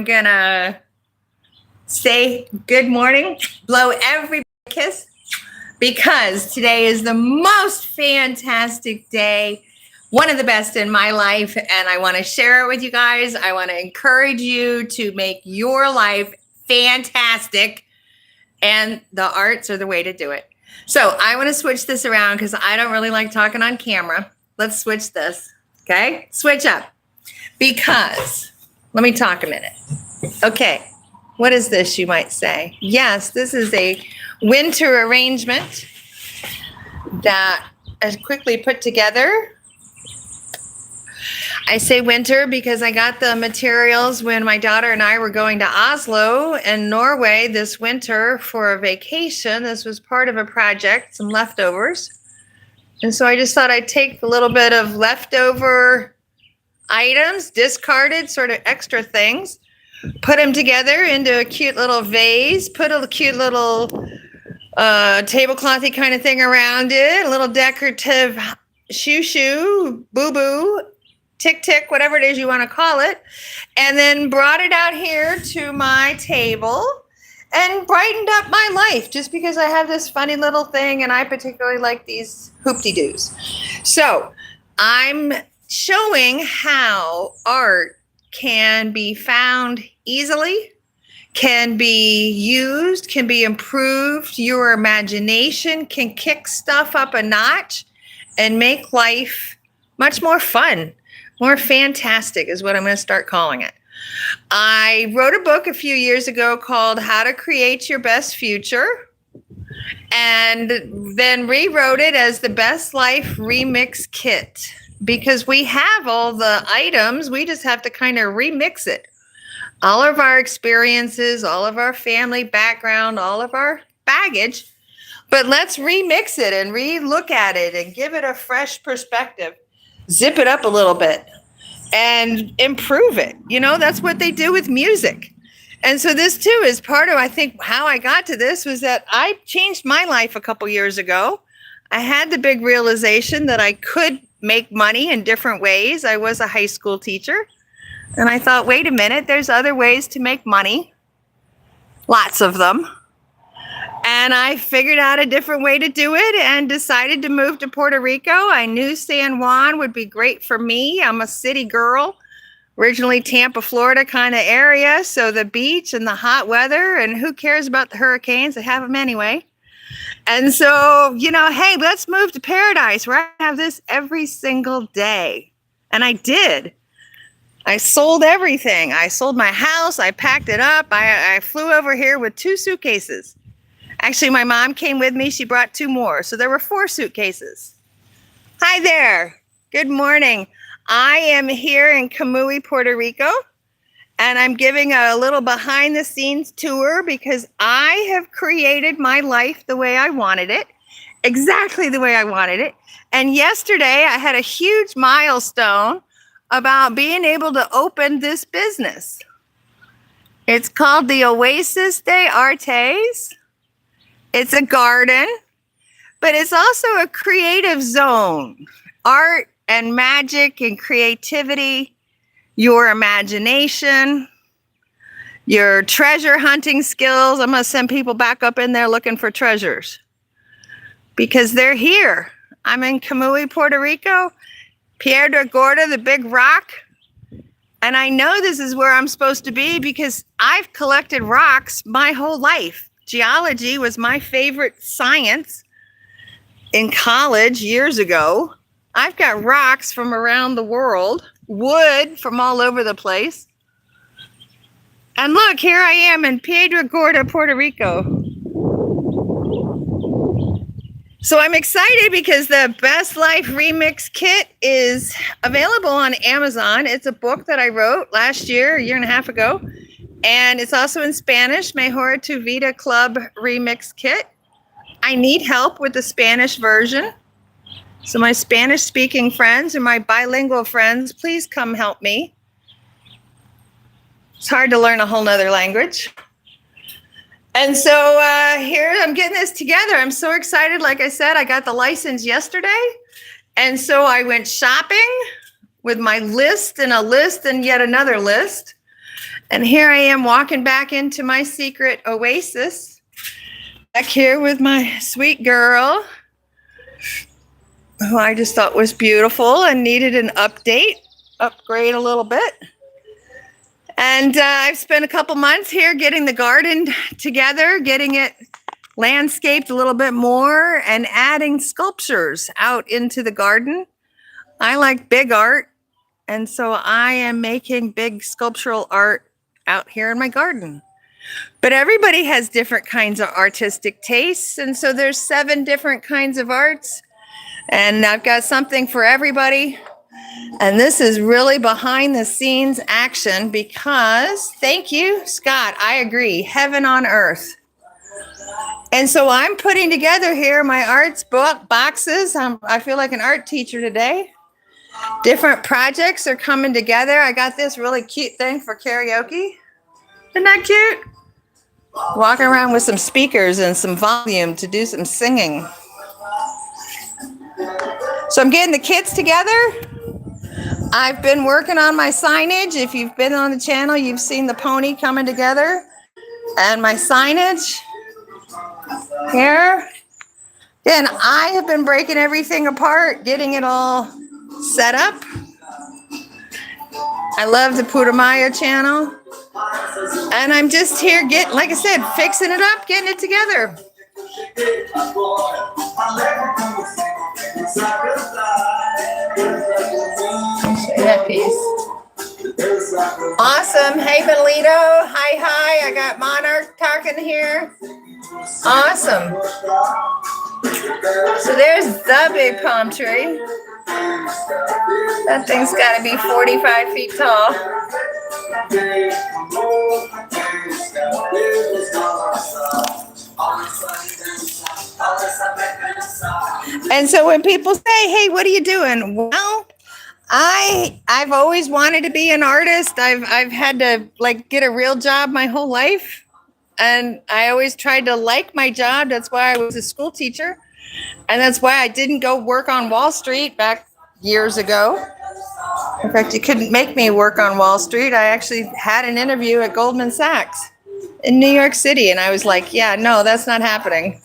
I'm gonna say good morning, blow everybody a kiss, because today is the most fantastic day, one of the best in my life, and I want to share it with you guys. I want to encourage you to make your life fantastic, and the arts are the way to do it. So I want to switch this around because I don't really like talking on camera. Let's switch this, okay? Switch up, because let me talk a minute. Okay, what is this, you might say? Yes, this is a winter arrangement that I quickly put together. I say winter because I got the materials when my daughter and I were going to Oslo and Norway this winter for a vacation. This was part of a project, some leftovers. And so I just thought I'd take a little bit of leftover items, discarded sort of extra things, put them together into a cute little vase, put a cute little tableclothy kind of thing around it, a little decorative shoo-shoo, boo-boo, tick-tick, whatever it is you want to call it, and then brought it out here to my table and brightened up my life just because I have this funny little thing and I particularly like these hoop-de-doos. So I'm showing how art can be found easily, can be used, can be improved. Your imagination can kick stuff up a notch and make life much more fun, more fantastic is what I'm going to start calling it. I wrote a book a few years ago called How to Create Your Best Future, and then rewrote it as the Best Life Remix Kit, because we have all the items, we just have to kind of remix it. All of our experiences, all of our family background, all of our baggage, but let's remix it and re-look at it and give it a fresh perspective. Zip it up a little bit and improve it. You know, that's what they do with music. And so this too is part of, I think, how I got to this was that I changed my life a couple years ago. I had the big realization that I could make money in different ways. I was a high school teacher, and I thought, wait a minute, there's other ways to make money, lots of them. And I figured out a different way to do it and decided to move to Puerto Rico. I knew San Juan would be great for me. I'm a city girl, originally Tampa, Florida kind of area. So the beach and the hot weather, and who cares about the hurricanes? They have them anyway. And so, you know, hey, let's move to paradise where I have this every single day. And I did. I sold everything. I sold my house. I packed it up. I flew over here with 2 suitcases. Actually, my mom came with me. She brought 2 more. So there were 4 suitcases. Hi there. Good morning. I am here in Kamui, Puerto Rico, and I'm giving a little behind the scenes tour because I have created my life the way I wanted it, exactly the way I wanted it. And yesterday I had a huge milestone about being able to open this business. It's called the Oasis de Artes. It's a garden, but it's also a creative zone. Art and magic and creativity, your imagination, your treasure hunting skills. I'm going to send people back up in there looking for treasures because they're here. I'm in Kamui, Puerto Rico, Piedra Gorda, the big rock. And I know this is where I'm supposed to be because I've collected rocks my whole life. Geology was my favorite science in college years ago. I've got rocks from around the world, wood from all over the place. And look, here I am in Piedra Gorda, Puerto Rico. So I'm excited because the Best Life Remix Kit is available on Amazon. It's a book that I wrote last year, a year and a half ago. And it's also in Spanish, Mejor Tu Vida Club Remix Kit. I need help with the Spanish version. So my Spanish speaking friends and my bilingual friends, please come help me. It's hard to learn a whole nother language. And so here I'm getting this together. I'm so excited. Like I said, I got the license yesterday. And so I went shopping with my list and a list and yet another list. And here I am walking back into my secret oasis. Back here with my sweet girl, who I just thought was beautiful and needed an upgrade a little bit. And I've spent a couple months here getting the garden together, getting it landscaped a little bit more, and adding sculptures out into the garden. I like big art, and so I am making big sculptural art out here in my garden. But everybody has different kinds of artistic tastes, and so there's 7 different kinds of arts, and I've got something for everybody. And this is really behind the scenes action because, thank you, Scott, I agree, heaven on earth. And so I'm putting together here my arts boxes. I feel like an art teacher today. Different projects are coming together. I got this really cute thing for karaoke. Isn't that cute? Walking around with some speakers and some volume to do some singing. So I'm getting the kids together. I've been working on my signage. If you've been on the channel, you've seen the pony coming together. And my signage here. Then I have been breaking everything apart, getting it all set up. I love the Putumayo channel. And I'm just here getting, like I said, fixing it up, getting it together. That piece. Awesome. Hey, Benito. Hi. I got Monarch talking here. Awesome. So there's the big palm tree. That thing's got to be 45 feet tall. And so when people say, hey, what are you doing? Well, I've always wanted to be an artist. I've had to get a real job my whole life. And I always tried to like my job. That's why I was a school teacher. And that's why I didn't go work on Wall Street back years ago. In fact, you couldn't make me work on Wall Street. I actually had an interview at Goldman Sachs in New York City. And I was like, yeah, no, that's not happening.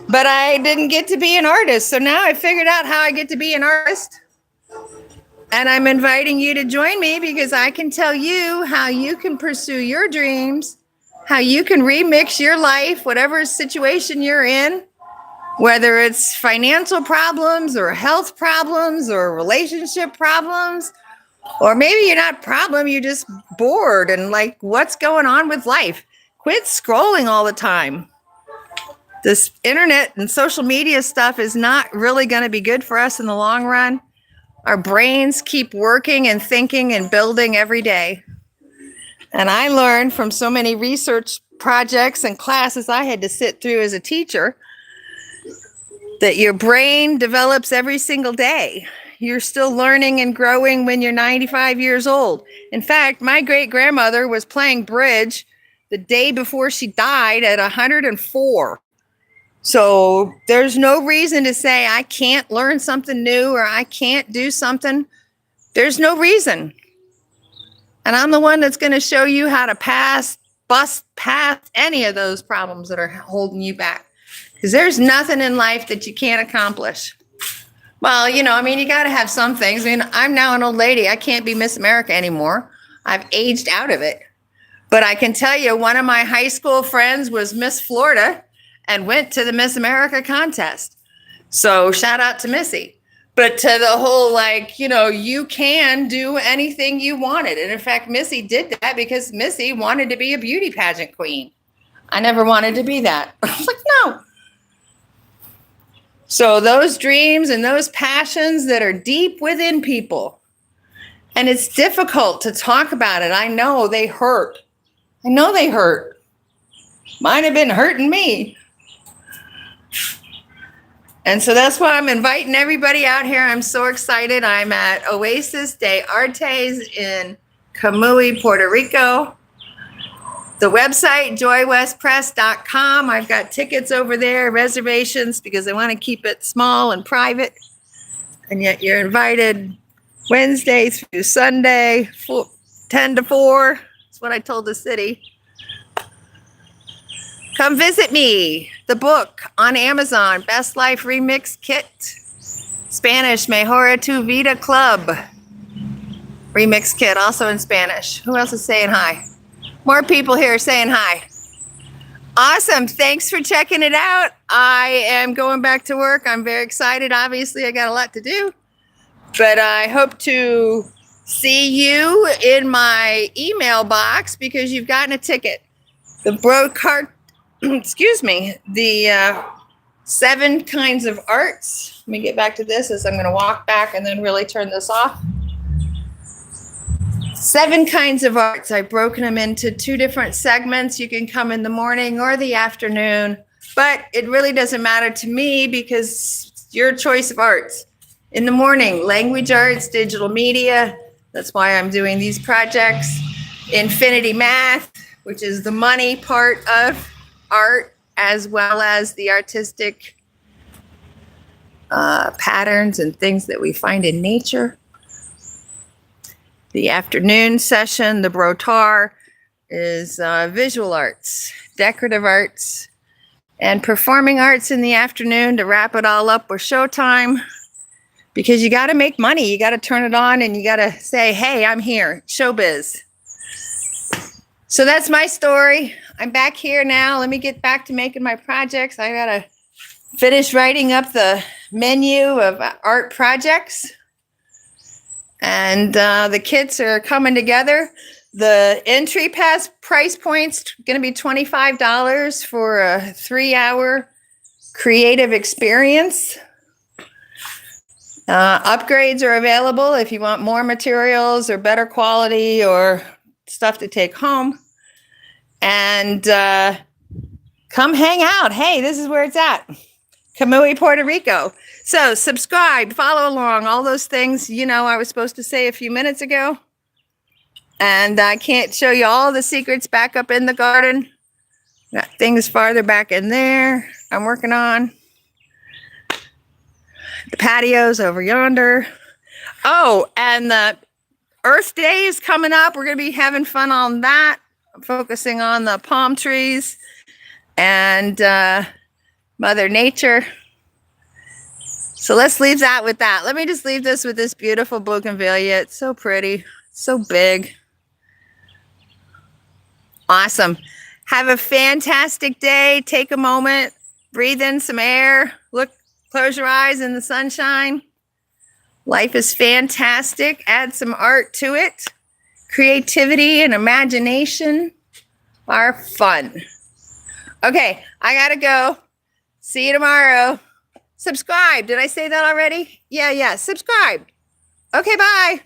But I didn't get to be an artist. So now I figured out how I get to be an artist. And I'm inviting you to join me because I can tell you how you can pursue your dreams, how you can remix your life, whatever situation you're in, whether it's financial problems or health problems or relationship problems, or maybe you're not problem, you're just bored and like, what's going on with life? Quit scrolling all the time. This internet and social media stuff is not really going to be good for us in the long run. Our brains keep working and thinking and building every day. And I learned from so many research projects and classes I had to sit through as a teacher that your brain develops every single day. You're still learning and growing when you're 95 years old. In fact, my great-grandmother was playing bridge the day before she died at 104. So there's no reason to say I can't learn something new or I can't do something. There's no reason. And I'm the one that's going to show you how to bust past any of those problems that are holding you back. Because there's nothing in life that you can't accomplish. Well, you got to have some things. I'm now an old lady. I can't be Miss America anymore. I've aged out of it. But I can tell you, one of my high school friends was Miss Florida and went to the Miss America contest. So shout out to Missy. But to the whole, you can do anything you wanted. And in fact, Missy did that because Missy wanted to be a beauty pageant queen. I never wanted to be that. I was like, no. So those dreams and those passions that are deep within people, and it's difficult to talk about it. I know they hurt. Mine have been hurting me. And so that's why I'm inviting everybody out here. I'm so excited. I'm at Oasis de Artes in Camuy, Puerto Rico. The website, joywestpress.com. I've got tickets over there, reservations, because I want to keep it small and private. And yet you're invited Wednesday through Sunday, 10 to 4. That's what I told the city. Come visit me. The book on Amazon, Best Life Remix Kit. Spanish, Mejora tu Vida Club. Remix kit, also in Spanish. Who else is saying hi? More people here saying hi. Awesome. Thanks for checking it out. I am going back to work. I'm very excited. Obviously, I got a lot to do. But I hope to see you in my email box because you've gotten a ticket. The broadcast, excuse me, the 7 kinds of arts. Let me get back to this as I'm going to walk back and then really turn this off. 7 kinds of arts. I've broken them into 2 different segments. You can come in the morning or the afternoon, but it really doesn't matter to me because it's your choice of arts. In the morning, language arts, digital media. That's why I'm doing these projects. Infinity math, which is the money part of art, as well as the artistic patterns and things that we find in nature. The afternoon session, the Brotar, is visual arts, decorative arts, and performing arts in the afternoon to wrap it all up with showtime. Because you got to make money. You got to turn it on and you got to say, hey, I'm here, showbiz. So that's my story. I'm back here now. Let me get back to making my projects. I got to finish writing up the menu of art projects. And the kits are coming together. The entry pass price point's going to be $25 for a 3-hour creative experience. Upgrades are available if you want more materials or better quality or stuff to take home. And come hang out. Hey, this is where it's at. Kamui, Puerto Rico. So subscribe, follow along, all those things, I was supposed to say a few minutes ago. And I can't show you all the secrets back up in the garden. Got things farther back in there I'm working on. The patios over yonder. Oh, and the Earth Day is coming up. We're going to be having fun on that. I'm focusing on the palm trees and Mother Nature. So let's leave that with that. Let me just leave this with this beautiful bougainvillea. It's so pretty, so big. Awesome. Have a fantastic day. Take a moment, breathe in some air, close your eyes in the sunshine. Life is fantastic. Add some art to it. Creativity and imagination are fun. Okay, I gotta go. See you tomorrow. Subscribe. Did I say that already? Yeah. Subscribe. Okay, bye.